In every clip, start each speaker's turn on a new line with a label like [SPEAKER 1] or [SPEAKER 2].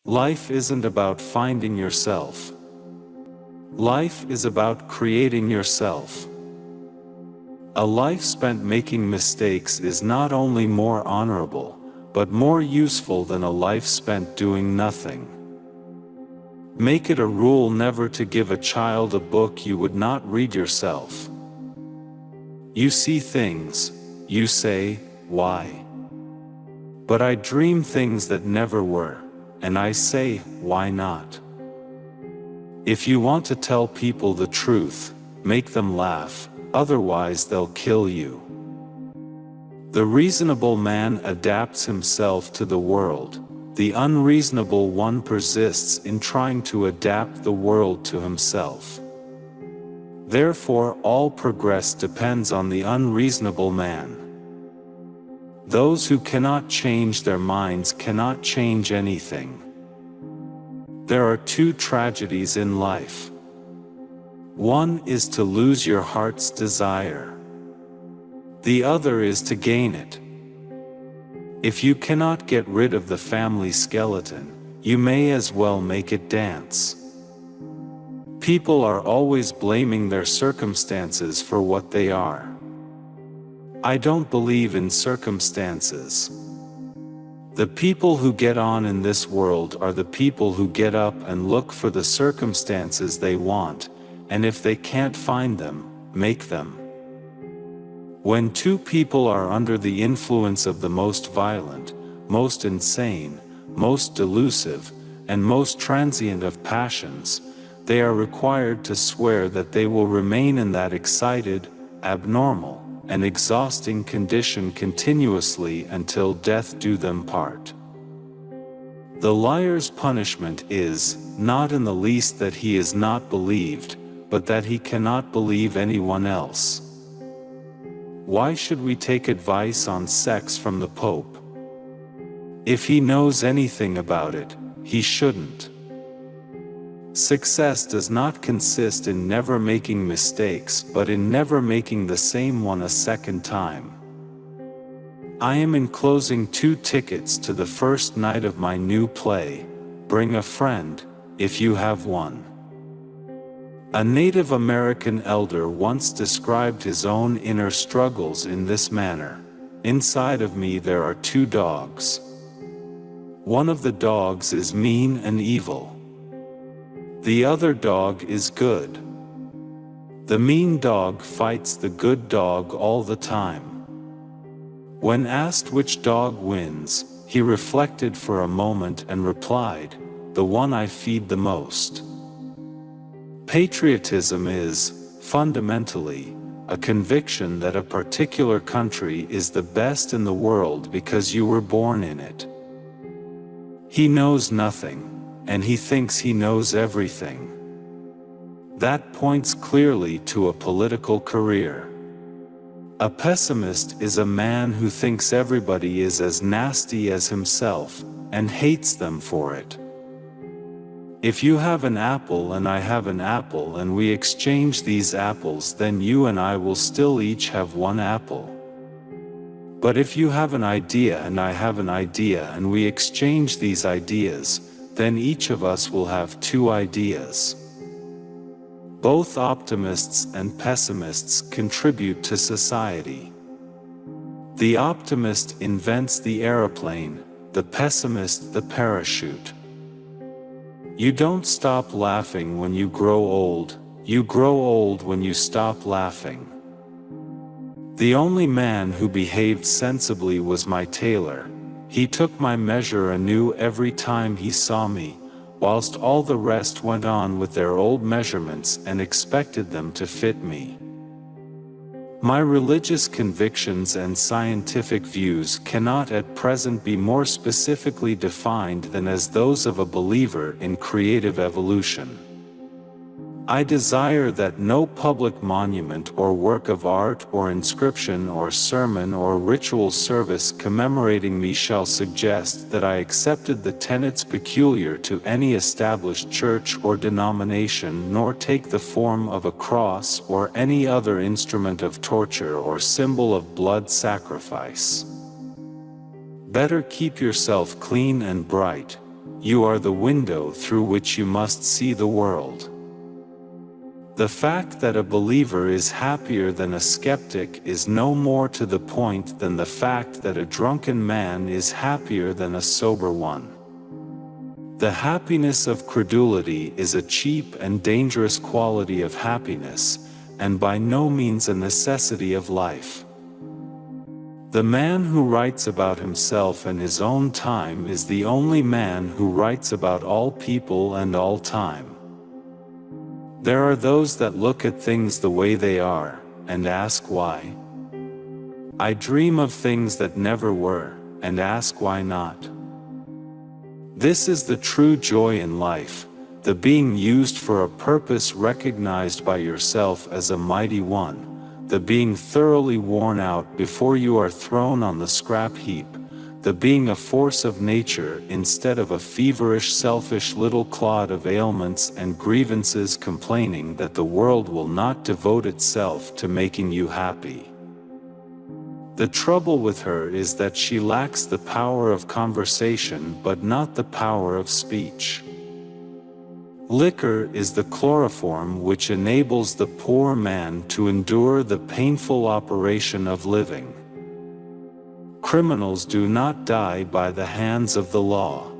[SPEAKER 1] Life isn't about finding yourself. Life is about creating yourself. A life spent making mistakes is not only more honorable, but more useful than a life spent doing nothing. Make it a rule never to give a child a book you would not read yourself. You see things, you say, why? But I dream things that never were, and I say, why not? If you want to tell people the truth, make them laugh, otherwise they'll kill you. The reasonable man adapts himself to the world. The unreasonable one persists in trying to adapt the world to himself. Therefore, all progress depends on the unreasonable man. Those who cannot change their minds cannot change anything. There are two tragedies in life. One is to lose your heart's desire. The other is to gain it. If you cannot get rid of the family skeleton, you may as well make it dance. People are always blaming their circumstances for what they are. I don't believe in circumstances. The people who get on in this world are the people who get up and look for the circumstances they want, and if they can't find them, make them. When two people are under the influence of the most violent, most insane, most delusive, and most transient of passions, they are required to swear that they will remain in that excited, abnormal, and exhausting condition continuously until death do them part. The liar's punishment is, not in the least that he is not believed, but that he cannot believe anyone else. Why should we take advice on sex from the Pope? If he knows anything about it, he shouldn't. Success does not consist in never making mistakes, but in never making the same one a second time. I am enclosing 2 tickets to the first night of my new play. Bring a friend, if you have one. A Native American elder once described his own inner struggles in this manner. Inside of me there are 2 dogs. One of the dogs is mean and evil. The other dog is good. The mean dog fights the good dog all the time. When asked which dog wins, he reflected for a moment and replied, "The one I feed the most." Patriotism is, fundamentally, a conviction that a particular country is the best in the world because you were born in it. He knows nothing, and he thinks he knows everything. That points clearly to a political career. A pessimist is a man who thinks everybody is as nasty as himself, and hates them for it. If you have an apple and I have an apple and we exchange these apples, then you and I will still each have 1 apple. But if you have an idea and I have an idea and we exchange these ideas, then each of us will have 2 ideas. Both optimists and pessimists contribute to society. The optimist invents the aeroplane, the pessimist the parachute. You don't stop laughing when you grow old, you grow old when you stop laughing. The only man who behaved sensibly was my tailor. He took my measure anew every time he saw me, whilst all the rest went on with their old measurements and expected them to fit me. My religious convictions and scientific views cannot at present be more specifically defined than as those of a believer in creative evolution. I desire that no public monument or work of art or inscription or sermon or ritual service commemorating me shall suggest that I accepted the tenets peculiar to any established church or denomination, nor take the form of a cross or any other instrument of torture or symbol of blood sacrifice. Better keep yourself clean and bright. you are the window through which you must see the world. The fact that a believer is happier than a skeptic is no more to the point than the fact that a drunken man is happier than a sober one. The happiness of credulity is a cheap and dangerous quality of happiness, and by no means a necessity of life. The man who writes about himself and his own time is the only man who writes about all people and all time. There are those that look at things the way they are, and ask why. I dream of things that never were, and ask why not. This is the true joy in life, the being used for a purpose recognized by yourself as a mighty one, the being thoroughly worn out before you are thrown on the scrap heap, the being a force of nature instead of a feverish, selfish little clod of ailments and grievances complaining that the world will not devote itself to making you happy. The trouble with her is that she lacks the power of conversation but not the power of speech. Liquor is the chloroform which enables the poor man to endure the painful operation of living. Criminals do not die by the hands of the law.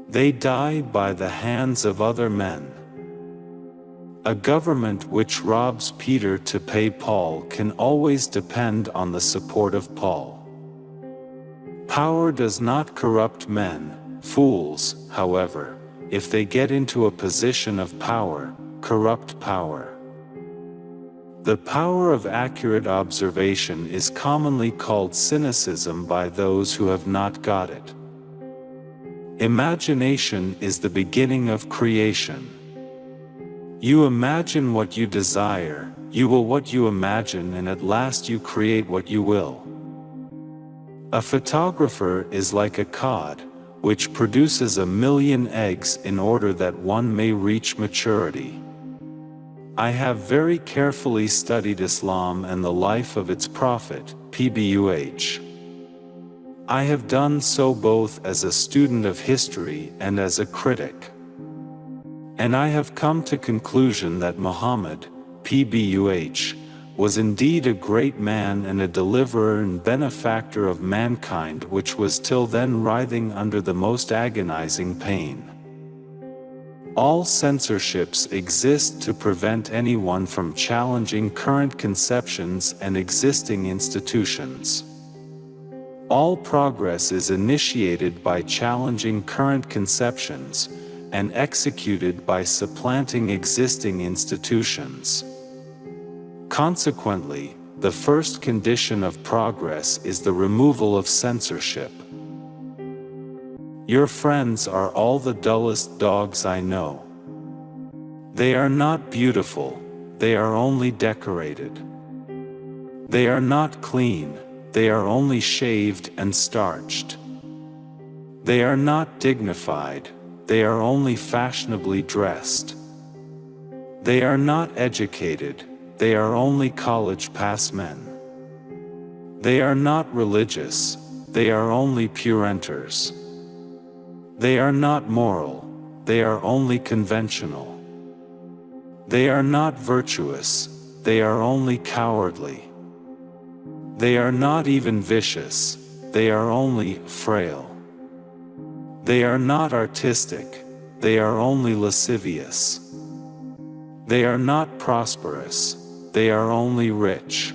[SPEAKER 1] They die by the hands of other men. A government which robs Peter to pay Paul can always depend on the support of Paul. Power does not corrupt men. Fools, however, if they get into a position of power, corrupt power. The power of accurate observation is commonly called cynicism by those who have not got it. Imagination is the beginning of creation. You imagine what you desire, you will what you imagine, and at last you create what you will. A photographer is like a cod, which produces 1,000,000 eggs in order that one may reach maturity. I have very carefully studied Islam and the life of its prophet, Pbuh. I have done so both as a student of history and as a critic. And I have come to conclusion that Muhammad, Pbuh, was indeed a great man and a deliverer and benefactor of mankind which was till then writhing under the most agonizing pain. All censorships exist to prevent anyone from challenging current conceptions and existing institutions. All progress is initiated by challenging current conceptions, and executed by supplanting existing institutions. Consequently, the first condition of progress is the removal of censorship. Your friends are all the dullest dogs I know. They are not beautiful, they are only decorated. They are not clean, they are only shaved and starched. They are not dignified, they are only fashionably dressed. They are not educated, they are only college-pass men. They are not religious, they are only purenters. They are not moral, they are only conventional. They are not virtuous, they are only cowardly. They are not even vicious, they are only frail. They are not artistic, they are only lascivious. They are not prosperous, they are only rich.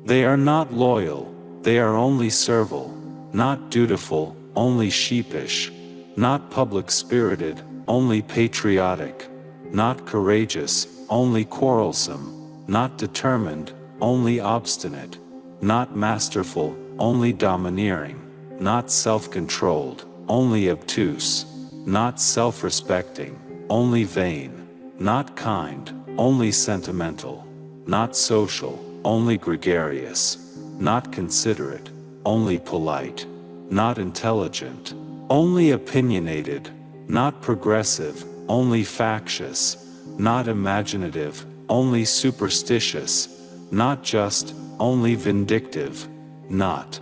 [SPEAKER 1] They are not loyal, they are only servile, not dutiful, only sheepish, not public-spirited, only patriotic, not courageous, only quarrelsome, not determined, only obstinate, not masterful, only domineering, not self-controlled, only obtuse, not self-respecting, only vain, not kind, only sentimental, not social, only gregarious, not considerate, only polite, not intelligent, only opinionated, not progressive, only factious, not imaginative, only superstitious, not just, only vindictive, not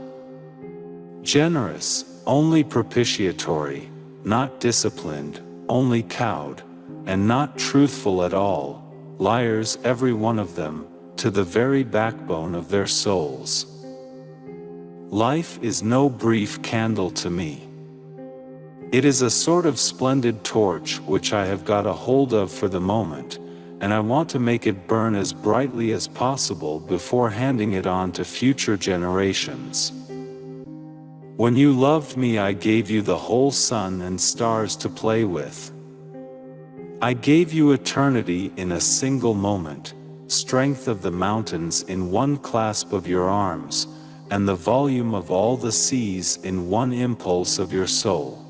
[SPEAKER 1] generous, only propitiatory, not disciplined, only cowed, and not truthful at all, liars every one of them, to the very backbone of their souls. Life is no brief candle to me. It is a sort of splendid torch which I have got a hold of for the moment, and I want to make it burn as brightly as possible before handing it on to future generations. When you loved me, I gave you the whole sun and stars to play with. I gave you eternity in a single moment, strength of the mountains in one clasp of your arms, and the volume of all the seas in one impulse of your soul.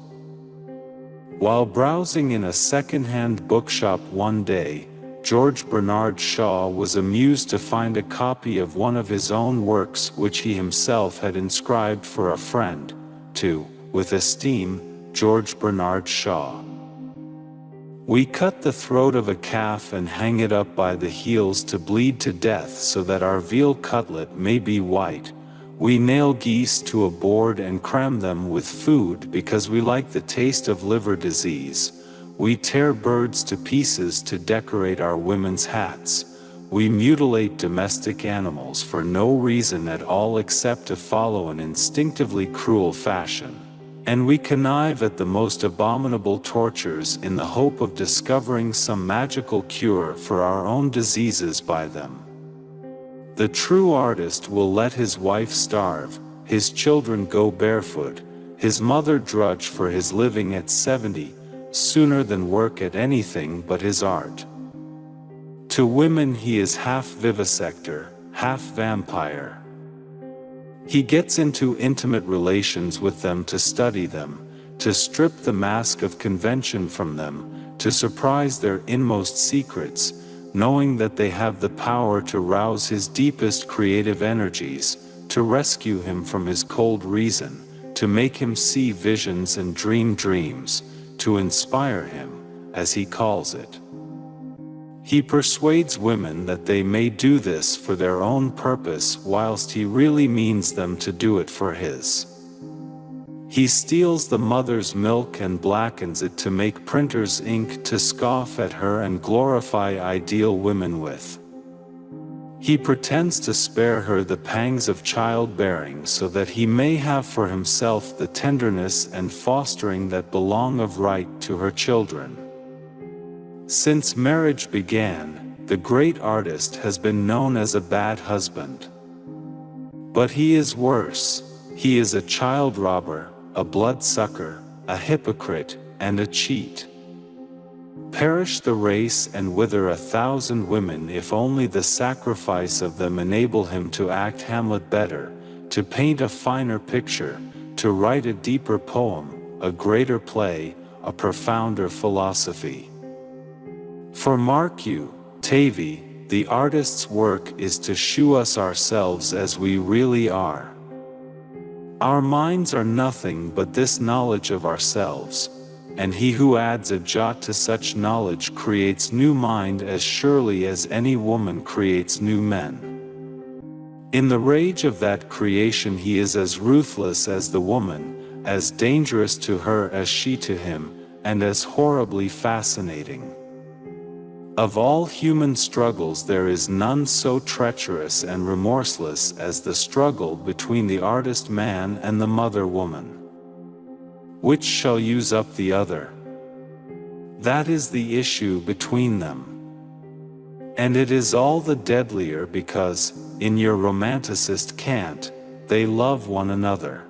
[SPEAKER 1] While browsing in a second-hand bookshop one day, George Bernard Shaw was amused to find a copy of one of his own works which he himself had inscribed for a friend, to, with esteem, George Bernard Shaw. We cut the throat of a calf and hang it up by the heels to bleed to death so that our veal cutlet may be white. We nail geese to a board and cram them with food because we like the taste of liver disease. We tear birds to pieces to decorate our women's hats. We mutilate domestic animals for no reason at all except to follow an instinctively cruel fashion. And we connive at the most abominable tortures in the hope of discovering some magical cure for our own diseases by them. The true artist will let his wife starve, his children go barefoot, his mother drudge for his living at 70, sooner than work at anything but his art. To women he is half vivisector, half vampire. He gets into intimate relations with them to study them, to strip the mask of convention from them, to surprise their inmost secrets, knowing that they have the power to rouse his deepest creative energies, to rescue him from his cold reason, to make him see visions and dream dreams, to inspire him, as he calls it. He persuades women that they may do this for their own purpose whilst he really means them to do it for his. He steals the mother's milk and blackens it to make printer's ink to scoff at her and glorify ideal women with. He pretends to spare her the pangs of childbearing so that he may have for himself the tenderness and fostering that belong of right to her children. Since marriage began, the great artist has been known as a bad husband. But he is worse. He is a child robber, a bloodsucker, a hypocrite, and a cheat. Perish the race and wither 1,000 women if only the sacrifice of them enable him to act Hamlet better, to paint a finer picture, to write a deeper poem, a greater play, a profounder philosophy. For mark you, Tavy, the artist's work is to shew us ourselves as we really are. Our minds are nothing but this knowledge of ourselves, and he who adds a jot to such knowledge creates new mind as surely as any woman creates new men. In the rage of that creation he is as ruthless as the woman, as dangerous to her as she to him, and as horribly fascinating. Of all human struggles there is none so treacherous and remorseless as the struggle between the artist man and the mother woman. Which shall use up the other? That is the issue between them. And it is all the deadlier because, in your romanticist cant, they love one another.